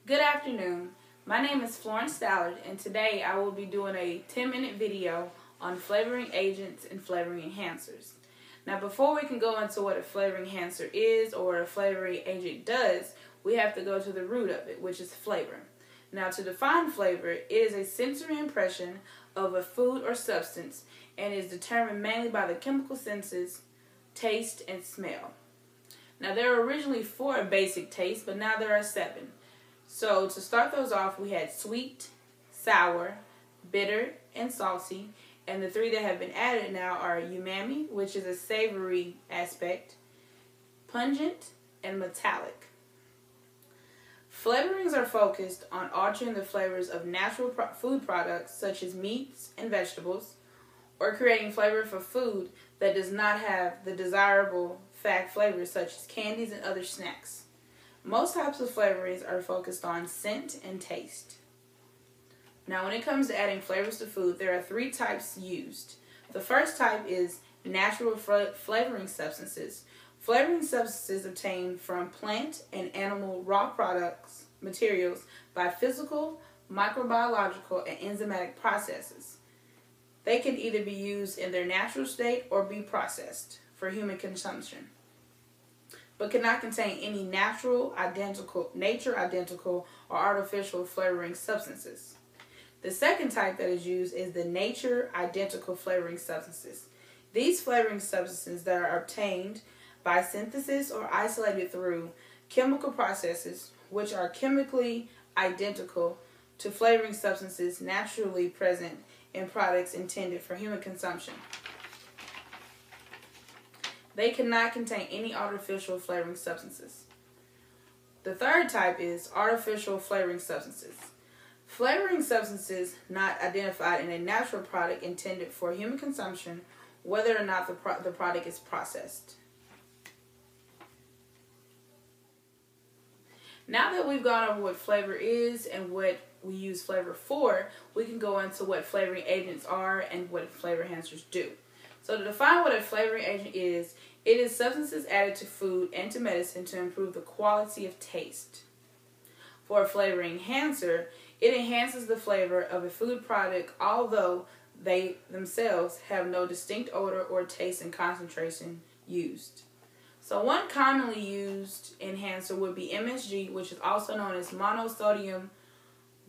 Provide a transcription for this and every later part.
Good afternoon. My name is Florence Stallard, and today I will be doing a 10-minute video on flavoring agents and flavoring enhancers. Now, before we can go into what a flavoring enhancer is or what a flavoring agent does, we have to go to the root of it, which is flavor. Now, to define flavor, it is a sensory impression of a food or substance and is determined mainly by the chemical senses, taste, and smell. Now, there were originally 4 basic tastes, but now there are 7. So to start those off, we had sweet, sour, bitter, and salty. And the 3 that have been added now are umami, which is a savory aspect, pungent, and metallic. Flavorings are focused on altering the flavors of natural food products such as meats and vegetables, or creating flavor for food that does not have the desirable flavors such as candies and other snacks. Most types of flavorings are focused on scent and taste. Now, when it comes to adding flavors to food, there are 3 types used. The first type is natural flavoring substances. Flavoring substances obtained from plant and animal raw materials by physical, microbiological, and enzymatic processes. They can either be used in their natural state or be processed for human consumption, but cannot contain any nature identical, or artificial flavoring substances. The second type that is used is the nature identical flavoring substances. These flavoring substances that are obtained by synthesis or isolated through chemical processes, which are chemically identical to flavoring substances naturally present in products intended for human consumption. They cannot contain any artificial flavoring substances. The third type is artificial flavoring substances. Flavoring substances not identified in a natural product intended for human consumption, whether or not the product is processed. Now that we've gone over what flavor is and what we use flavor for, we can go into what flavoring agents are and what flavor enhancers do. So to define what a flavoring agent is, it is substances added to food and to medicine to improve the quality of taste. For a flavoring enhancer, it enhances the flavor of a food product, although they themselves have no distinct odor or taste and concentration used. So one commonly used enhancer would be MSG, which is also known as monosodium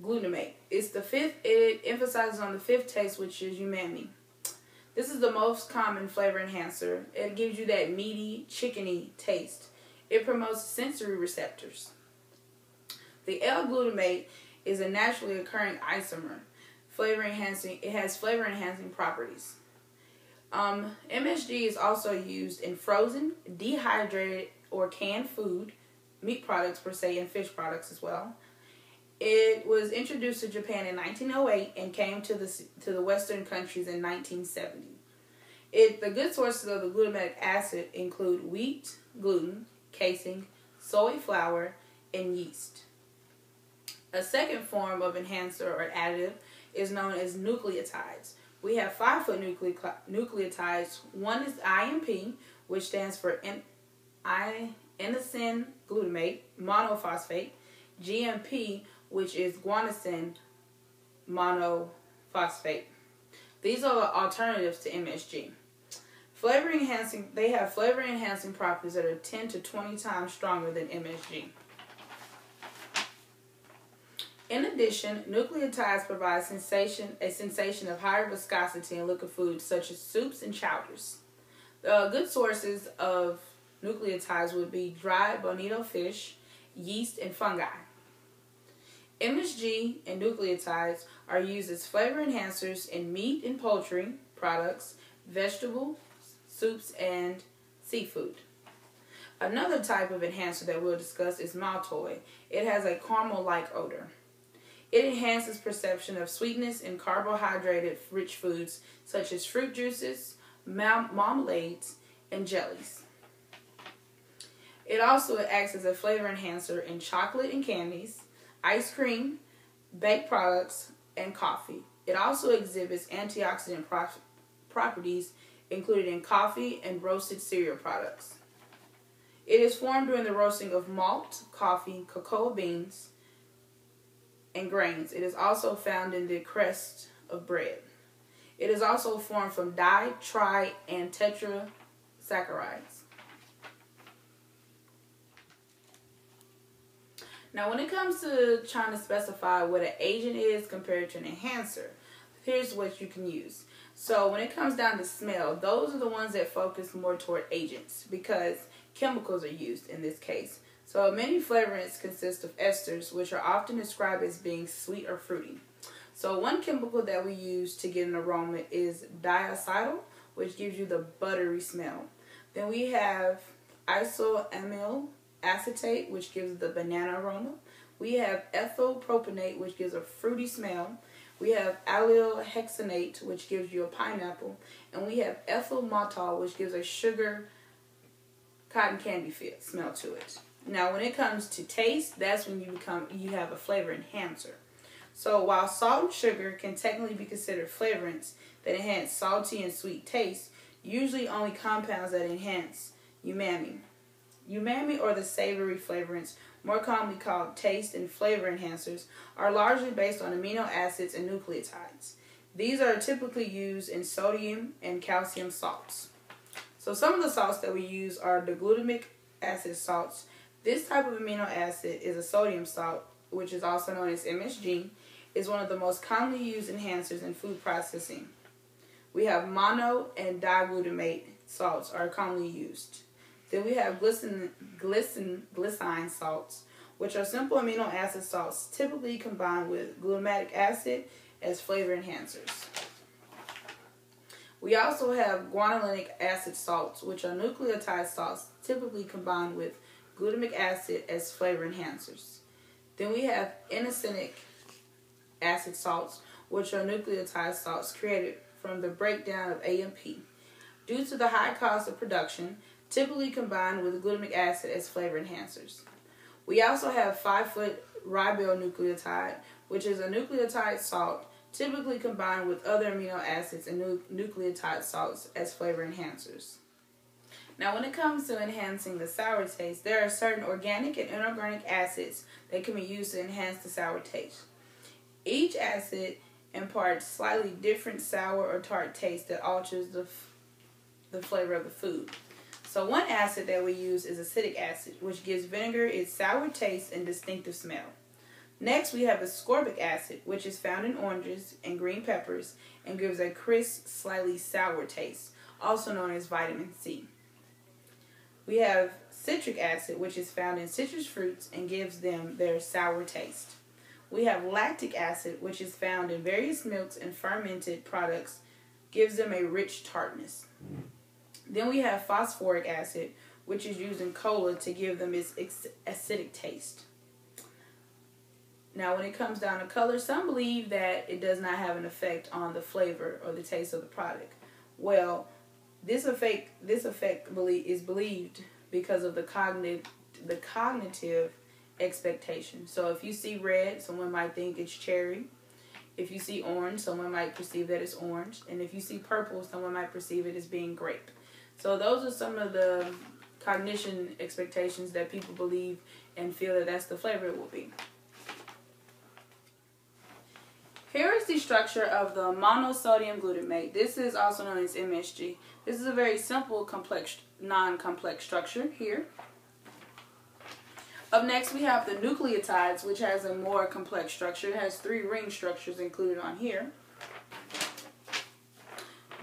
glutamate. It emphasizes on the 5th taste, which is umami. This is the most common flavor enhancer. It gives you that meaty, chickeny taste. It promotes sensory receptors. The L-glutamate is a naturally occurring isomer. It has flavor enhancing properties. MSG is also used in frozen, dehydrated, or canned food, meat products per se, and fish products as well. It was introduced to Japan in 1908 and came to the Western countries in 1970. The good sources of the glutamic acid include wheat, gluten, casein, soy flour, and yeast. A second form of enhancer or additive is known as nucleotides. We have 5-foot nucleotides. One is IMP, which stands for inosine glutamate monophosphate, GMP, which is guanosine monophosphate. These are the alternatives to MSG. They have flavor enhancing properties that are 10 to 20 times stronger than MSG. In addition, nucleotides provide a sensation of higher viscosity in liquid foods such as soups and chowders. Good sources of nucleotides would be dry bonito fish, yeast, and fungi. MSG and nucleotides are used as flavor enhancers in meat and poultry products, vegetables, soups, and seafood. Another type of enhancer that we'll discuss is maltoid. It has a caramel-like odor. It enhances perception of sweetness in carbohydrate-rich foods such as fruit juices, marmalades, and jellies. It also acts as a flavor enhancer in chocolate and candies, ice cream, baked products, and coffee. It also exhibits antioxidant properties included in coffee and roasted cereal products. It is formed during the roasting of malt, coffee, cocoa beans, and grains. It is also found in the crust of bread. It is also formed from di, tri, and tetrasaccharides. Now, when it comes to trying to specify what an agent is compared to an enhancer, here's what you can use. So when it comes down to smell, those are the ones that focus more toward agents because chemicals are used in this case. So many flavorants consist of esters, which are often described as being sweet or fruity. So one chemical that we use to get an aroma is diacetyl, which gives you the buttery smell. Then we have isoamyl acetate, which gives the banana aroma. We have ethyl propionate, which gives a fruity smell. We have allyl hexanate, which gives you a pineapple. And we have ethyl maltol, which gives a sugar cotton candy smell to it. Now, when it comes to taste, that's when you have a flavor enhancer. So while salt and sugar can technically be considered flavorants that enhance salty and sweet taste, usually only compounds that enhance umami. Umami, or the savory flavorants, more commonly called taste and flavor enhancers, are largely based on amino acids and nucleotides. These are typically used in sodium and calcium salts. So some of the salts that we use are the glutamic acid salts. This type of amino acid is a sodium salt, which is also known as MSG, is one of the most commonly used enhancers in food processing. We have mono and diglutamate salts are commonly used. Then we have glycine salts, which are simple amino acid salts typically combined with glutamic acid as flavor enhancers. We also have guanylinic acid salts, which are nucleotide salts typically combined with glutamic acid as flavor enhancers. Then we have inosinic acid salts, which are nucleotide salts created from the breakdown of AMP. Due to the high cost of production, typically combined with glutamic acid as flavor enhancers. We also have 5'-ribose-nucleotide, which is a nucleotide salt typically combined with other amino acids and nucleotide salts as flavor enhancers. Now, when it comes to enhancing the sour taste, there are certain organic and inorganic acids that can be used to enhance the sour taste. Each acid imparts slightly different sour or tart taste that alters the flavor of the food. So one acid that we use is acetic acid, which gives vinegar its sour taste and distinctive smell. Next, we have ascorbic acid, which is found in oranges and green peppers and gives a crisp, slightly sour taste, also known as vitamin C. We have citric acid, which is found in citrus fruits and gives them their sour taste. We have lactic acid, which is found in various milks and fermented products, gives them a rich tartness. Then we have phosphoric acid, which is used in cola to give them its acidic taste. Now, when it comes down to color, some believe that it does not have an effect on the flavor or the taste of the product. Well, this effect is believed because of the cognitive expectation. So if you see red, someone might think it's cherry. If you see orange, someone might perceive that it's orange. And if you see purple, someone might perceive it as being grape. So those are some of the cognition expectations that people believe and feel that that's the flavor it will be. Here is the structure of the monosodium glutamate. This is also known as MSG. This is a very simple, non-complex structure here. Up next, we have the nucleotides, which has a more complex structure. It has 3 ring structures included on here.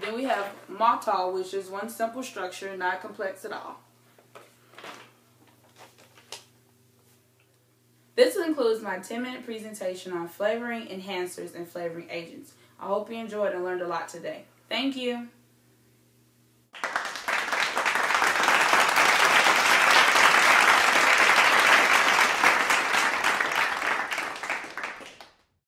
Then we have maltol, which is one simple structure, not complex at all. This includes my 10-minute presentation on flavoring enhancers and flavoring agents. I hope you enjoyed and learned a lot today. Thank you.